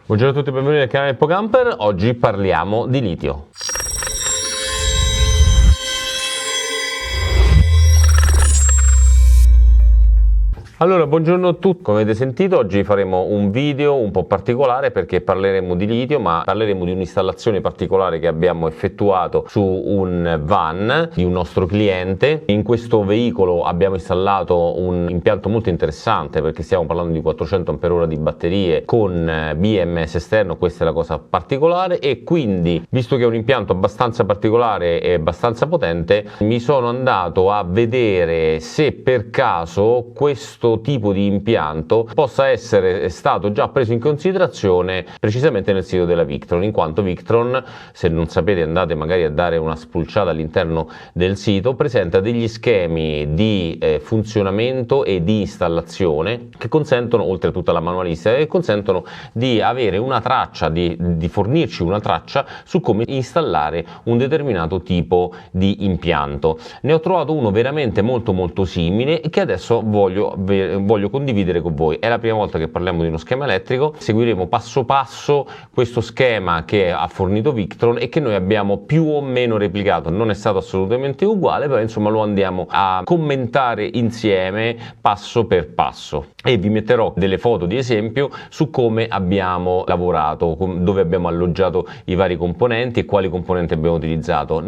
Buongiorno a tutti e benvenuti nel canale Ippocamper. Oggi parliamo di litio. Allora, buongiorno a tutti. Come avete sentito, oggi faremo un video un po' particolare perché parleremo di litio, ma parleremo di un'installazione particolare che abbiamo effettuato su un van di un nostro cliente. In questo veicolo abbiamo installato un impianto molto interessante perché stiamo parlando di 400 Ah di batterie con BMS esterno, questa è la cosa particolare, e quindi, visto che è un impianto abbastanza particolare e abbastanza potente, mi sono andato a vedere se per caso questo tipo di impianto possa essere stato già preso in considerazione precisamente nel sito della Victron, in quanto Victron, se non sapete andate magari a dare una spulciata all'interno del sito, presenta degli schemi di funzionamento e di installazione che consentono, oltre a tutta la manualistica, che consentono di avere una traccia, di fornirci una traccia su come installare un determinato tipo di impianto. Ne ho trovato uno veramente molto simile che adesso voglio condividere con voi. È la prima volta che parliamo di uno schema elettrico, seguiremo passo passo questo schema che ha fornito Victron e che noi abbiamo più o meno replicato. Non è stato assolutamente uguale, però insomma lo andiamo a commentare insieme passo per passo e vi metterò delle foto di esempio su come abbiamo lavorato, dove abbiamo alloggiato i vari componenti e quali componenti abbiamo utilizzato.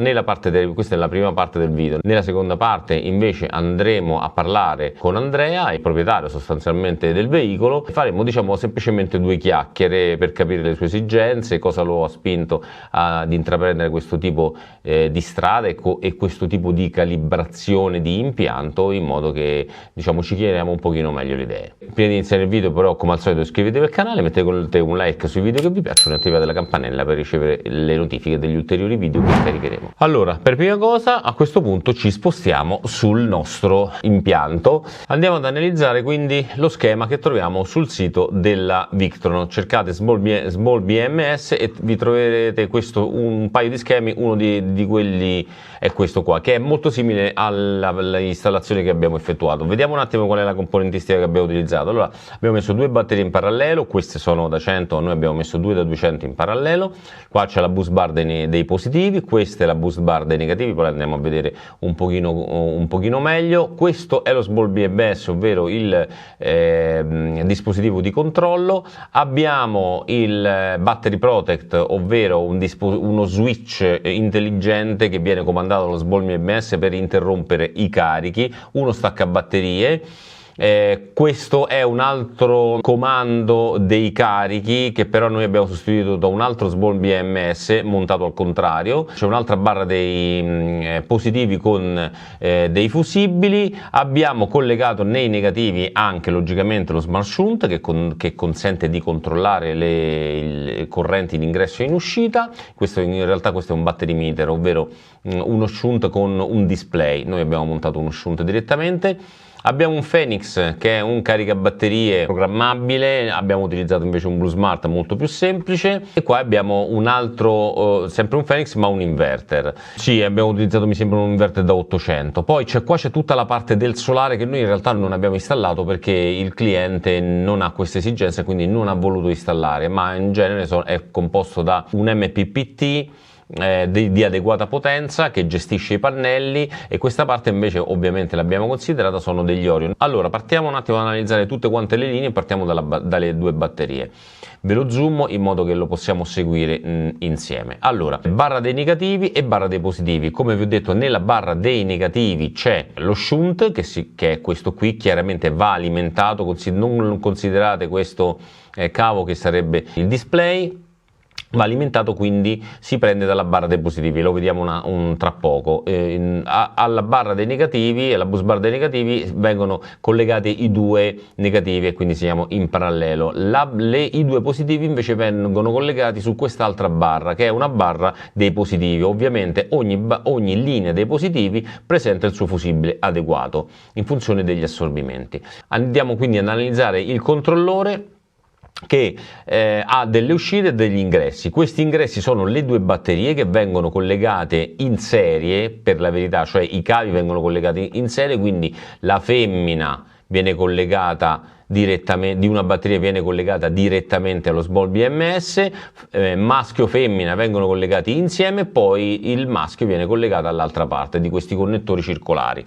Questa è la prima parte del video. Nella seconda parte invece andremo a parlare con Andrea, il proprietario sostanzialmente del veicolo, e faremo semplicemente due chiacchiere per capire le sue esigenze, cosa lo ha spinto ad intraprendere questo tipo di strada e questo tipo di calibrazione di impianto, in modo che ci chiariamo un pochino meglio le idee. Prima di iniziare il video però, come al solito, iscrivetevi al canale, mettete un like sui video che vi piacciono e attivate la campanella per ricevere le notifiche degli ulteriori video che caricheremo. Allora, per prima cosa, a questo punto ci spostiamo sul nostro impianto. Andiamo ad analizzare quindi lo schema che troviamo sul sito della Victron. Cercate Small BMS e vi troverete un paio di schemi. Uno di quelli è questo qua, che è molto simile all'installazione che abbiamo effettuato. Vediamo un attimo qual è la componentistica che abbiamo utilizzato. Allora, abbiamo messo due batterie in parallelo, queste sono da 100, noi abbiamo messo due da 200 in parallelo. Qua c'è la bus bar dei positivi, questa è la bus bar dei negativi, poi andiamo a vedere un pochino meglio. Questo è lo Small BMS, ovvero il dispositivo di controllo. Abbiamo il Battery Protect, ovvero uno switch intelligente che viene comandato dallo Small BMS per interrompere i carichi, uno staccabatterie. Questo è un altro comando dei carichi che però noi abbiamo sostituito da un altro Small BMS montato al contrario. C'è un'altra barra dei positivi con dei fusibili. Abbiamo collegato nei negativi anche logicamente lo Smart Shunt che consente di controllare le correnti in ingresso e in uscita. In realtà questo è un battery meter, ovvero uno shunt con un display. Noi abbiamo montato uno shunt direttamente. Abbiamo un Phoenix che è un caricabatterie programmabile, abbiamo utilizzato invece un Blue Smart molto più semplice, e qua abbiamo un altro, sempre un Phoenix ma un inverter. Sì, abbiamo utilizzato mi sembra un inverter da 800. Poi qua c'è tutta la parte del solare che noi in realtà non abbiamo installato perché il cliente non ha questa esigenza e quindi non ha voluto installare, ma in genere è composto da un MPPT di adeguata potenza che gestisce i pannelli, e questa parte invece ovviamente l'abbiamo considerata, sono degli Orion. Allora, partiamo un attimo ad analizzare tutte quante le linee, partiamo dalle due batterie. Ve lo zoom in modo che lo possiamo seguire insieme. Allora, barra dei negativi e barra dei positivi. Come vi ho detto, nella barra dei negativi c'è lo shunt che è questo qui, chiaramente va alimentato, non considerate questo cavo che sarebbe il display. Va alimentato, quindi si prende dalla barra dei positivi, lo vediamo tra poco. Alla barra dei negativi e alla bus bar dei negativi vengono collegati i due negativi e quindi siamo in parallelo. I due positivi invece vengono collegati su quest'altra barra, che è una barra dei positivi. Ovviamente ogni linea dei positivi presenta il suo fusibile adeguato in funzione degli assorbimenti. Andiamo quindi ad analizzare il controllore, che ha delle uscite e degli ingressi. Questi ingressi sono le due batterie che vengono collegate in serie, per la verità, cioè i cavi vengono collegati in serie, quindi la femmina viene collegata direttamente, di una batteria viene collegata direttamente allo small BMS, maschio e femmina vengono collegati insieme, poi il maschio viene collegato all'altra parte di questi connettori circolari.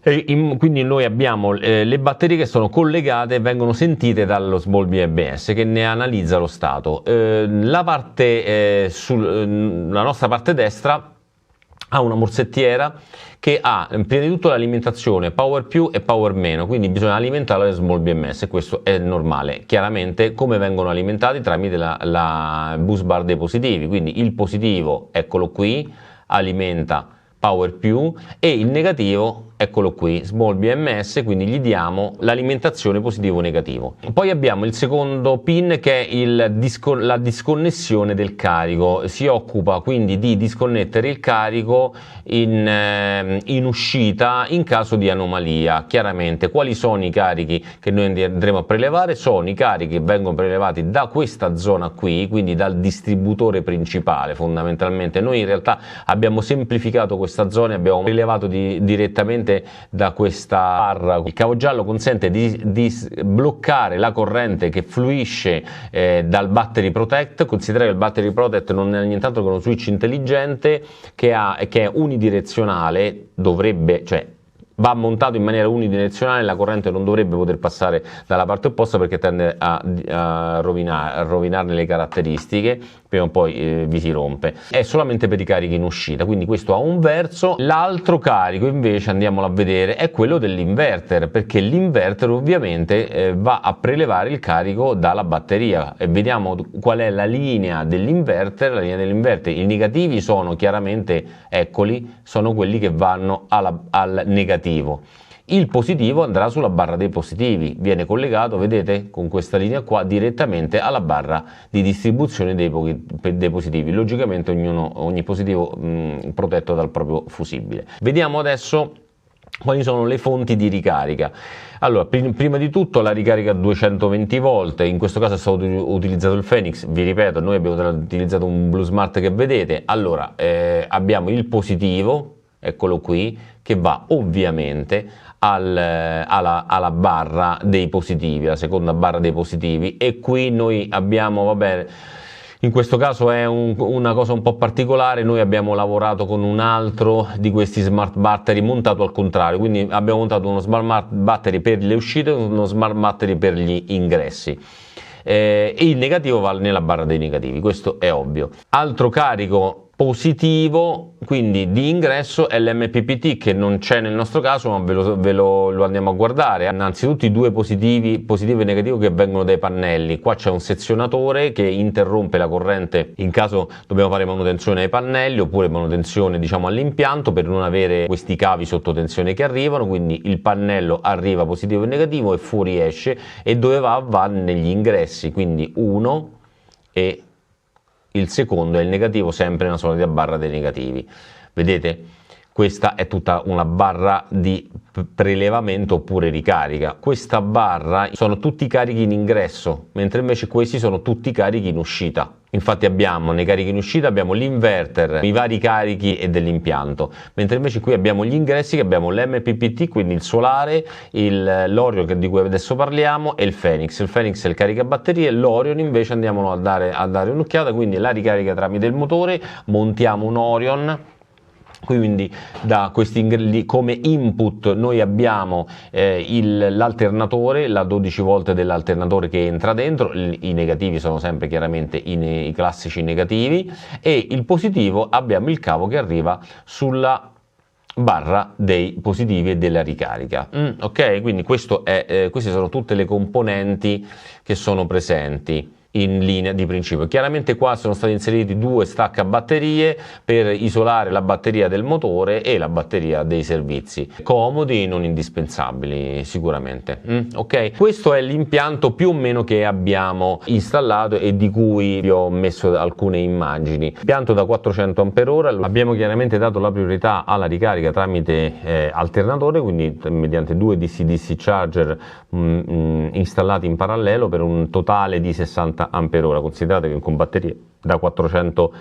Quindi noi abbiamo le batterie che sono collegate e vengono sentite dallo small BMS che ne analizza lo stato. La nostra parte destra ha una morsettiera che ha prima di tutto l'alimentazione power più e power meno, quindi bisogna alimentare le small BMS e questo è normale. Chiaramente come vengono alimentati? Tramite la bus bar dei positivi, quindi il positivo, eccolo qui, alimenta power più e il negativo, eccolo qui, small BMS, quindi gli diamo l'alimentazione positivo-negativo. Poi abbiamo il secondo pin che è la disconnessione del carico, si occupa quindi di disconnettere il carico in uscita in caso di anomalia. Chiaramente quali sono i carichi che noi andremo a prelevare? Sono i carichi che vengono prelevati da questa zona qui, quindi dal distributore principale fondamentalmente. Noi in realtà abbiamo semplificato questa zona e abbiamo rilevato direttamente da questa barra. Il cavo giallo consente di bloccare la corrente che fluisce dal battery protect. Considerate che il battery protect non è nient'altro che uno switch intelligente che è unidirezionale, va montato in maniera unidirezionale, la corrente non dovrebbe poter passare dalla parte opposta perché tende a rovinarne le caratteristiche, prima o poi vi si rompe. È solamente per i carichi in uscita, quindi questo ha un verso. L'altro carico invece, andiamolo a vedere, è quello dell'inverter, perché l'inverter ovviamente va a prelevare il carico dalla batteria e vediamo qual è la linea dell'inverter. La linea dell'inverter, i negativi sono chiaramente, eccoli, sono quelli che vanno al negativo. Il positivo andrà sulla barra dei positivi, viene collegato, vedete, con questa linea qua direttamente alla barra di distribuzione dei positivi. Logicamente ogni positivo protetto dal proprio fusibile. Vediamo adesso quali sono le fonti di ricarica. Allora, prima di tutto la ricarica a 220 volt, in questo caso è stato utilizzato il Phoenix, vi ripeto, noi abbiamo utilizzato un Blue Smart che vedete. Allora, abbiamo il positivo, eccolo qui, che va ovviamente alla barra dei positivi, la seconda barra dei positivi, e qui noi abbiamo, vabbè, in questo caso è una cosa un po' particolare, noi abbiamo lavorato con un altro di questi smart battery montato al contrario, quindi abbiamo montato uno smart battery per le uscite e uno smart battery per gli ingressi. E il negativo va nella barra dei negativi, questo è ovvio. Altro carico positivo quindi di ingresso è l'MPPT, che non c'è nel nostro caso, ma lo andiamo a guardare. Innanzitutto i due positivo e negativo che vengono dai pannelli. Qua c'è un sezionatore che interrompe la corrente in caso dobbiamo fare manutenzione ai pannelli oppure manutenzione all'impianto, per non avere questi cavi sotto tensione che arrivano. Quindi il pannello arriva positivo e negativo e fuori esce, e dove va negli ingressi, quindi uno, e il secondo è il negativo, sempre nella solita barra dei negativi. Vedete? Questa è tutta una barra di prelevamento oppure ricarica. Questa barra sono tutti carichi in ingresso, mentre invece questi sono tutti carichi in uscita. Infatti abbiamo nei carichi in uscita abbiamo l'inverter, i vari carichi e dell'impianto, mentre invece qui abbiamo gli ingressi, che abbiamo l'MPPT, quindi il solare, l'Orion di cui adesso parliamo, e il Phoenix. Il Phoenix è il caricabatterie, l'Orion invece andiamo a dare un'occhiata, quindi la ricarica tramite il motore. Montiamo un Orion. Quindi da questi come input noi abbiamo l'alternatore, la 12 volt dell'alternatore che entra dentro, i negativi sono sempre chiaramente i classici negativi, e il positivo abbiamo il cavo che arriva sulla barra dei positivi e della ricarica. Ok, quindi queste sono tutte le componenti che sono presenti in linea di principio. Chiaramente qua sono stati inseriti due stacca batterie per isolare la batteria del motore e la batteria dei servizi, comodi, non indispensabili sicuramente. Ok, questo è l'impianto più o meno che abbiamo installato e di cui vi ho messo alcune immagini. Impianto da 400 Ah, abbiamo chiaramente dato la priorità alla ricarica tramite alternatore, quindi mediante due DC-DC charger installati in parallelo per un totale di 60 Ah. Considerate che con batterie da 400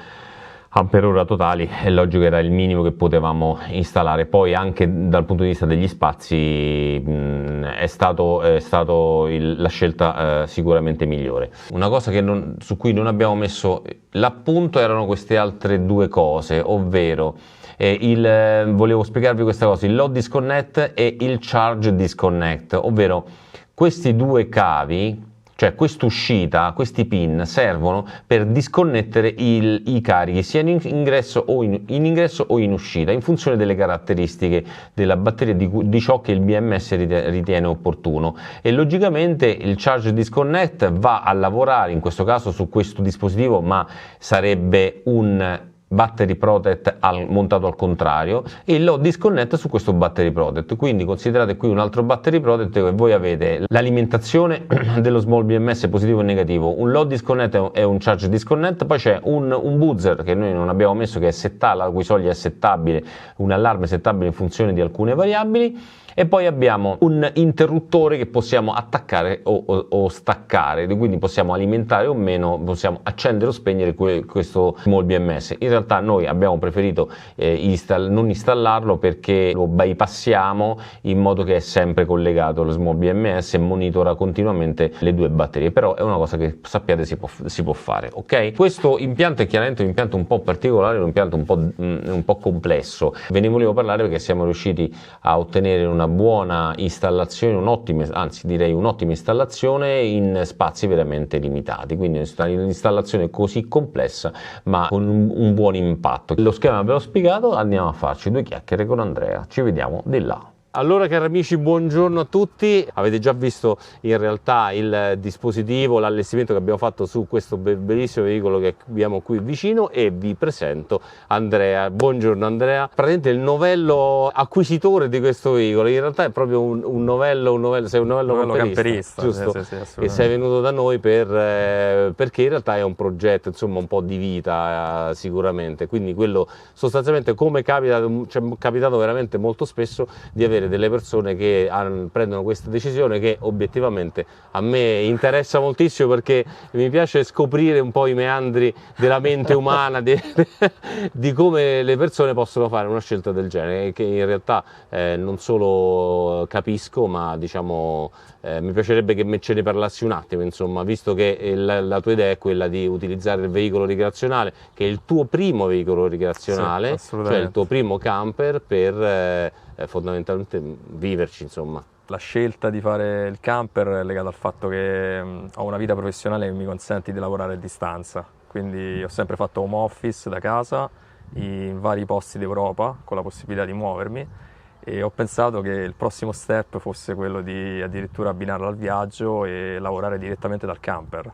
ampere ora totali, è logico che era il minimo che potevamo installare. Poi anche dal punto di vista degli spazi è stato la scelta sicuramente migliore. Una cosa su cui non abbiamo messo l'appunto erano queste altre due cose, ovvero volevo spiegarvi questa cosa, il load disconnect e il charge disconnect, ovvero questi due cavi, cioè quest'uscita, questi pin servono per disconnettere i carichi sia in ingresso o in ingresso o in uscita, in funzione delle caratteristiche della batteria, di ciò che il BMS ritiene opportuno. E logicamente il charge disconnect va a lavorare in questo caso su questo dispositivo, ma sarebbe un battery protect montato al contrario, e il load disconnect su questo battery protect. Quindi considerate qui un altro battery protect, che voi avete l'alimentazione dello small BMS positivo e negativo, un load disconnect e un charge disconnect, poi c'è un buzzer che noi non abbiamo messo, che è la cui soglia è settabile, un allarme settabile in funzione di alcune variabili, e poi abbiamo un interruttore che possiamo attaccare o staccare, quindi possiamo alimentare o meno, possiamo accendere o spegnere questo small BMS. In realtà noi abbiamo preferito non installarlo, perché lo bypassiamo in modo che è sempre collegato allo small BMS e monitora continuamente le due batterie, però è una cosa che sappiate si può fare, ok? Questo impianto è chiaramente un impianto un po' particolare, un impianto un po' complesso. Ve ne volevo parlare perché siamo riusciti a ottenere una buona installazione, un'ottima installazione in spazi veramente limitati, quindi un'installazione così complessa ma con un buon impatto. Lo schema ve l'ho spiegato, andiamo a farci due chiacchiere con Andrea, ci vediamo di là. Allora, cari amici, buongiorno a tutti. Avete già visto in realtà il dispositivo, l'allestimento che abbiamo fatto su questo bellissimo veicolo che abbiamo qui vicino, e vi presento Andrea. Buongiorno Andrea, praticamente il novello acquisitore di questo veicolo. In realtà è proprio un novello, sei un novello camperista, giusto? Sì, che sei venuto da noi perché in realtà è un progetto, insomma, un po' di vita sicuramente. Quindi quello sostanzialmente, come capita, ci è capitato veramente molto spesso di avere delle persone che prendono questa decisione, che obiettivamente a me interessa moltissimo, perché mi piace scoprire un po' i meandri della mente umana, di come le persone possono fare una scelta del genere, che in realtà non solo capisco, ma diciamo mi piacerebbe che ce ne parlassi un attimo, insomma, visto che la tua idea è quella di utilizzare il veicolo ricreazionale, che è il tuo primo veicolo ricreazionale, sì, cioè il tuo primo camper, per fondamentalmente viverci, insomma. La scelta di fare il camper è legata al fatto che ho una vita professionale che mi consente di lavorare a distanza, quindi ho sempre fatto home office da casa in vari posti d'Europa con la possibilità di muovermi, e ho pensato che il prossimo step fosse quello di addirittura abbinarlo al viaggio e lavorare direttamente dal camper.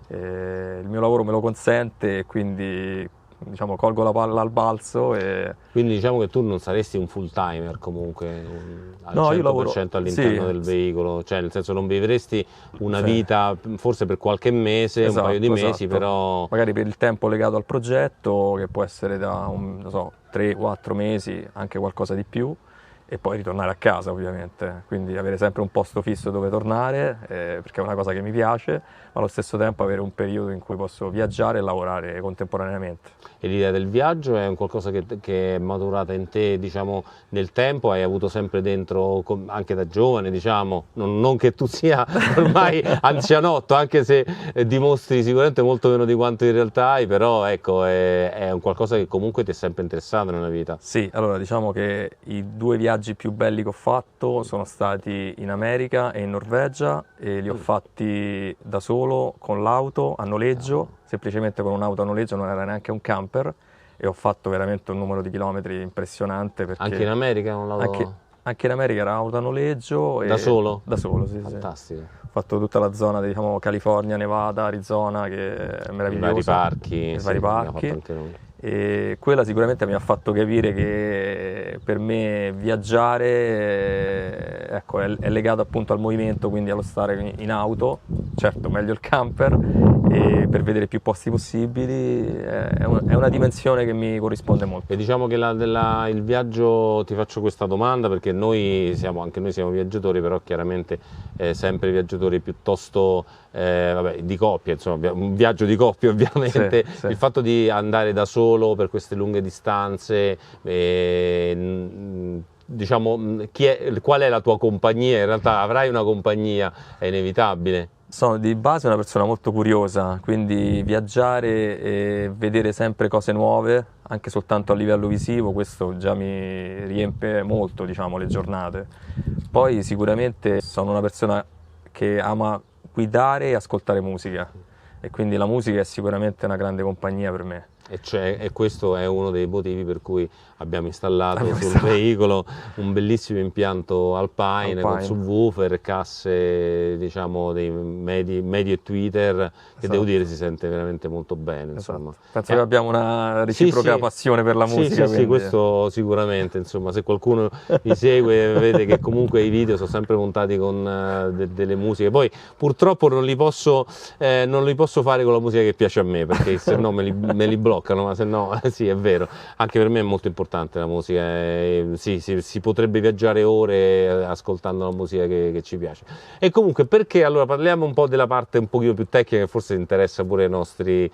Il mio lavoro me lo consente, quindi diciamo colgo la palla al balzo. Quindi diciamo che tu non saresti un full timer comunque al 100% io lavoro all'interno del veicolo, cioè nel senso non vivresti una vita forse per qualche mese, un paio di mesi, però magari per il tempo legato al progetto, che può essere da 3-4 mesi, anche qualcosa di più, e poi ritornare a casa ovviamente, quindi avere sempre un posto fisso dove tornare, perché è una cosa che mi piace, ma allo stesso tempo avere un periodo in cui posso viaggiare e lavorare contemporaneamente. E l'idea del viaggio è un qualcosa che è maturata in te, diciamo, nel tempo, hai avuto sempre dentro, anche da giovane, diciamo, non che tu sia ormai anzianotto, anche se dimostri sicuramente molto meno di quanto in realtà hai, però ecco, è un qualcosa che comunque ti è sempre interessato nella vita. Sì, allora diciamo che i 2 viaggi più belli che ho fatto sono stati in America e in Norvegia, e li ho fatti da solo, con l'auto a noleggio, semplicemente con un'auto a noleggio, non era neanche un camper, e ho fatto veramente un numero di chilometri impressionante. Perché anche in America anche in America era auto a noleggio. Da solo? Da solo, sì. Fantastico. Ho fatto tutta la zona, diciamo, California, Nevada, Arizona, che è meravigliosa. I vari parchi. E quella sicuramente mi ha fatto capire che per me viaggiare ecco, è legato appunto al movimento, quindi allo stare in auto, certo meglio il camper, per vedere più posti possibili, è una dimensione che mi corrisponde molto. E diciamo che il viaggio, ti faccio questa domanda perché anche noi siamo viaggiatori, però chiaramente sempre viaggiatori piuttosto di coppia, insomma, un viaggio di coppia ovviamente, Sì. Il fatto di andare da solo per queste lunghe distanze, diciamo, qual è la tua compagnia? In realtà avrai una compagnia, è inevitabile. Sono di base una persona molto curiosa, quindi viaggiare e vedere sempre cose nuove, anche soltanto a livello visivo, questo già mi riempie molto, diciamo, le giornate. Poi sicuramente sono una persona che ama guidare e ascoltare musica, e quindi la musica è sicuramente una grande compagnia per me. E questo è uno dei motivi per cui abbiamo installato sul veicolo un bellissimo impianto Alpine con subwoofer, casse, diciamo, dei medi e tweeter, che devo dire si sente veramente molto bene. Insomma. Penso che abbiamo una reciproca passione per la musica. Sì, questo sicuramente. Insomma, se qualcuno mi segue vede che comunque i video sono sempre montati con delle musiche. Poi purtroppo non li posso fare con la musica che piace a me, perché se no me li bloccano, ma se no sì, è vero. Anche per me è molto importante la musica, si potrebbe viaggiare ore ascoltando la musica che ci piace. E comunque, perché allora parliamo un po' della parte un pochino più tecnica che forse interessa pure ai nostri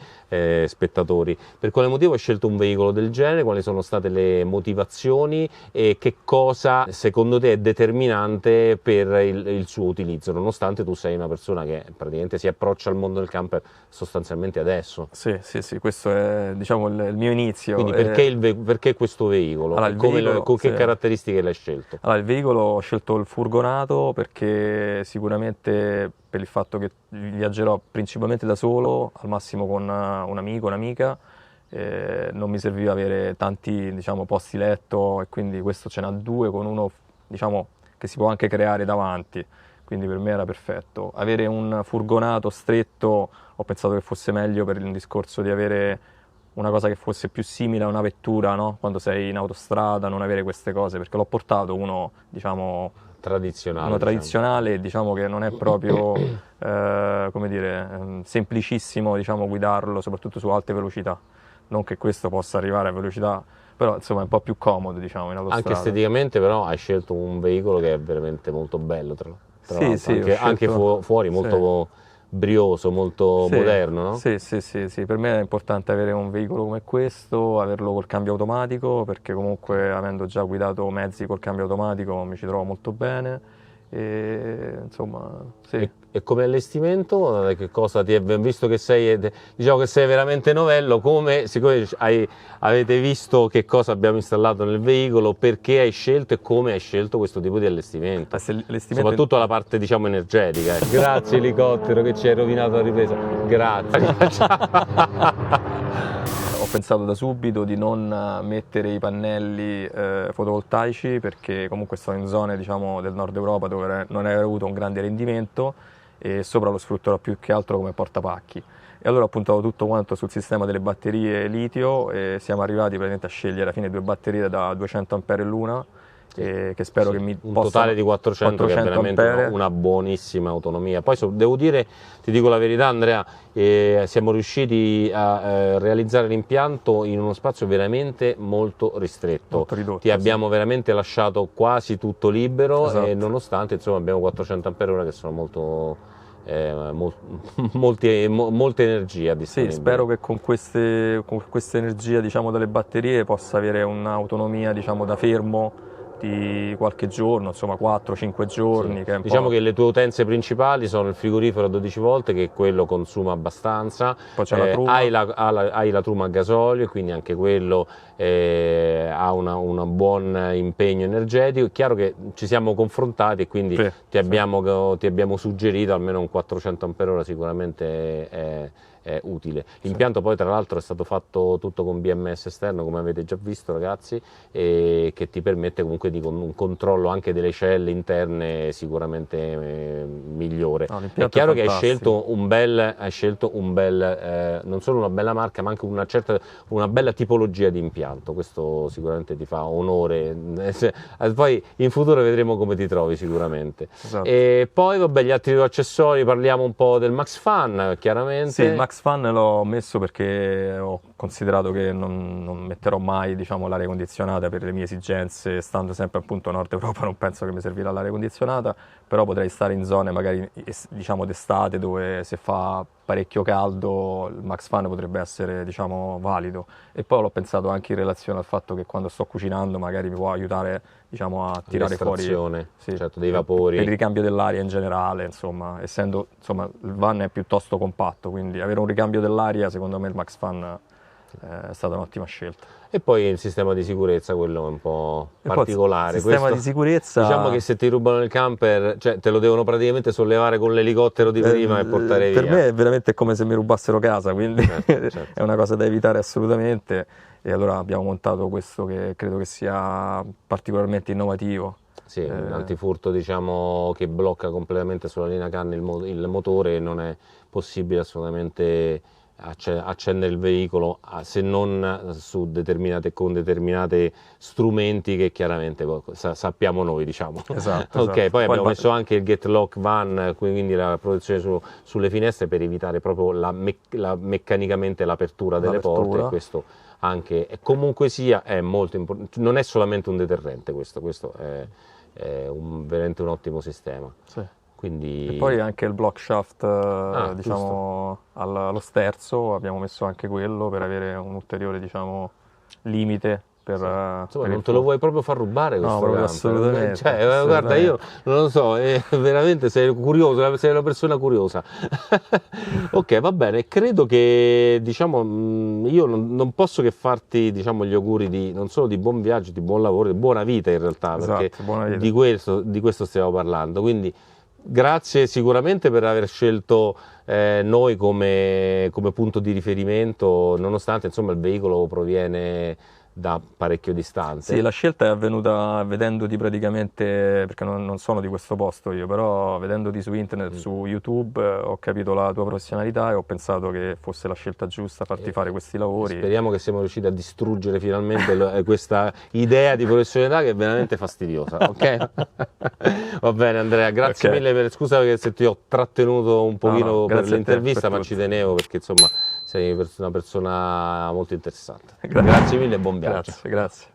spettatori. Per quale motivo hai scelto un veicolo del genere? Quali sono state le motivazioni e che cosa secondo te è determinante per il suo utilizzo, nonostante tu sei una persona che praticamente si approccia al mondo del camper sostanzialmente adesso? Sì, questo è, diciamo, il mio inizio. Quindi perché questo veicolo? Allora, con che caratteristiche l'hai scelto? Allora, il veicolo ho scelto il furgonato perché sicuramente, per il fatto che viaggerò principalmente da solo, al massimo con un amico, un'amica, non mi serviva avere tanti, diciamo, posti letto, e quindi questo ce n'ha due con uno, diciamo, che si può anche creare davanti, quindi per me era perfetto. Avere un furgonato stretto ho pensato che fosse meglio per il discorso di avere una cosa che fosse più simile a una vettura, no? Quando sei in autostrada, non avere queste cose, perché l'ho portato uno, diciamo, tradizionale, diciamo che non è proprio, come dire, semplicissimo, diciamo, guidarlo, soprattutto su alte velocità. Non che questo possa arrivare a velocità, però insomma è un po' più comodo, diciamo, in autostrada. Anche esteticamente però hai scelto un veicolo che è veramente molto bello, tra sì, anche fuori molto brioso, molto moderno, no? Sì, per me è importante avere un veicolo come questo, averlo col cambio automatico, perché comunque, avendo già guidato mezzi col cambio automatico, mi ci trovo molto bene. E insomma, sì. E come allestimento, che cosa visto che sei veramente novello, siccome avete visto che cosa abbiamo installato nel veicolo, perché hai scelto e come hai scelto questo tipo di allestimento? Soprattutto la parte, diciamo, energetica. Grazie elicottero che ci hai rovinato la ripresa. Grazie. Ho pensato da subito di non mettere i pannelli fotovoltaici, perché comunque sto in zone, diciamo, del nord Europa dove non avrei avuto un grande rendimento, e sopra lo sfrutterò più che altro come portapacchi. E allora ho puntato tutto quanto sul sistema delle batterie litio, e siamo arrivati praticamente a scegliere alla fine due batterie da 200 A l'una, che spero che mi un totale di 400 che è veramente una buonissima autonomia. Poi devo dire, ti dico la verità Andrea, siamo riusciti a realizzare l'impianto in uno spazio veramente molto ristretto, molto ridotto, ti abbiamo veramente lasciato quasi tutto libero, esatto. E nonostante, insomma, abbiamo 400 Ah che sono molte energie disponibili. Sì, spero che con questa energia, diciamo, dalle batterie possa avere un'autonomia, diciamo, da fermo di qualche giorno, insomma 4-5 giorni. Sì. Che è diciamo che le tue utenze principali sono il frigorifero a 12 volte, che quello consuma abbastanza, poi c'è la truma. Hai la truma a gasolio, quindi anche quello ha un buon impegno energetico. È chiaro che ci siamo confrontati e quindi ti abbiamo suggerito almeno un 400 Ah, sicuramente è utile. L'impianto poi tra l'altro è stato fatto tutto con BMS esterno, come avete già visto ragazzi, e che ti permette comunque di un controllo anche delle celle interne sicuramente migliore. È chiaro che hai scelto un bel non solo una bella marca, ma anche una bella tipologia di impianto. Questo sicuramente ti fa onore. Poi in futuro vedremo come ti trovi sicuramente. Esatto. E poi vabbè, gli altri due accessori, parliamo un po' del Max Fan, chiaramente. Sì, il Max Max Fan l'ho messo perché ho considerato che non metterò mai, diciamo, l'aria condizionata per le mie esigenze, stando sempre appunto Nord Europa non penso che mi servirà l'aria condizionata, però potrei stare in zone magari diciamo d'estate dove se fa parecchio caldo il Max Fan potrebbe essere, diciamo, valido. E poi l'ho pensato anche in relazione al fatto che quando sto cucinando magari mi può aiutare, diciamo, a tirare fuori, sì, certo, dei vapori. Per il ricambio dell'aria in generale, insomma, essendo, insomma, il van è piuttosto compatto, quindi avere un ricambio dell'aria, secondo me il Max Fan è stata un'ottima scelta. E poi il sistema di sicurezza, quello è un po' particolare. Il sistema di sicurezza... Diciamo che se ti rubano il camper, cioè te lo devono praticamente sollevare con l'elicottero di prima e portare via. Per me è veramente come se mi rubassero casa, quindi certo. è una cosa da evitare assolutamente. E allora abbiamo montato questo che credo che sia particolarmente innovativo. Sì, un antifurto, diciamo, che blocca completamente sulla linea canna il motore, e non è possibile assolutamente accendere il veicolo se non con determinati strumenti che chiaramente sappiamo noi, diciamo. Esatto, ok, esatto. Poi abbiamo messo anche il Get Lock Van, quindi la protezione sulle finestre per evitare proprio meccanicamente l'apertura delle porte, e questo anche, comunque sia, è molto importante, non è solamente un deterrente, questo è veramente un ottimo sistema. Sì. Quindi... E poi anche il block shaft, diciamo, allo sterzo, abbiamo messo anche quello per avere un ulteriore, diciamo, limite per, insomma, non te lo vuoi proprio far rubare questo camper? Assolutamente. Cioè, assolutamente. Guarda, io non lo so, veramente sei curioso, sei una persona curiosa. Ok, va bene, credo che, diciamo, io non posso che farti, diciamo, gli auguri non solo di buon viaggio, di buon lavoro, di buona vita in realtà, perché buona vita. Di questo stiamo parlando. Quindi grazie sicuramente per aver scelto noi come punto di riferimento, nonostante, insomma, il veicolo proviene da parecchio distante. Sì, la scelta è avvenuta vedendoti praticamente, perché non sono di questo posto io, però vedendoti su internet, su YouTube, ho capito la tua professionalità e ho pensato che fosse la scelta giusta farti fare questi lavori. Speriamo che siamo riusciti a distruggere finalmente questa idea di professionalità che è veramente fastidiosa, ok? Va bene Andrea, grazie mille, scusa se ti ho trattenuto un pochino per l'intervista, ma ci tenevo perché, insomma, sei una persona molto interessante. Grazie mille e buon viaggio. Grazie.